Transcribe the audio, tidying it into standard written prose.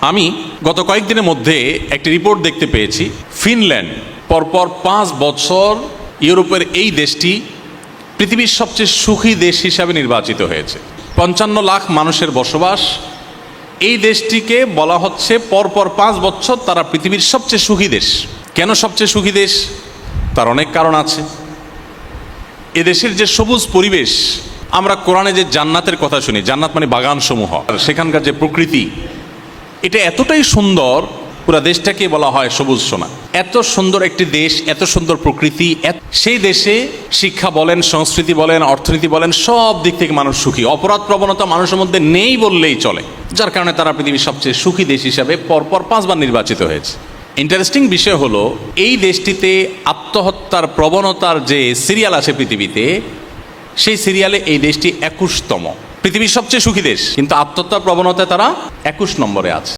আমি গত কয়েকদিনের মধ্যে একটি রিপোর্ট দেখতে পেয়েছি, ফিনল্যান্ড পরপর 5 বছর ইউরোপের এই দেশটি পৃথিবীর সবচেয়ে সুখী দেশ হিসাবে নির্বাচিত হয়েছে। 55 লাখ মানুষের বসবাস এই দেশটিকে বলা হচ্ছে পরপর 5 বছর তারা পৃথিবীর সবচেয়ে সুখী দেশ। কেন সবচেয়ে সুখী দেশ? তার অনেক কারণ আছে। এদেশের যে সবুজ পরিবেশ, আমরা কোরআনে যে জান্নাতের কথা শুনি, জান্নাত মানে বাগানসমূহ, আর সেখানকার যে প্রকৃতি, এটা এতটাই সুন্দর, পুরো দেশটাকে বলা হয় সবুজ সোনা। এত সুন্দর একটি দেশ, এত সুন্দর প্রকৃতি, সেই দেশে শিক্ষা বলেন, সংস্কৃতি বলেন, অর্থনীতি বলেন, সব দিক থেকে মানুষ সুখী। অপরাধ প্রবণতা মানুষের মধ্যে নেই বললেই চলে, যার কারণে তারা পৃথিবীর সবচেয়ে সুখী দেশ হিসাবে পরপর 5 বার নির্বাচিত হয়েছে। ইন্টারেস্টিং বিষয় হলো, এই দেশটিতে আত্মহত্যার প্রবণতার যে সিরিয়াল আছে পৃথিবীতে, সেই সিরিয়ালে এই দেশটি 21তম। পৃথিবীর সবচেয়ে সুখী দেশ, কিন্তু আত্মহত্যার প্রবণতায় তারা 21 নম্বরে আছে।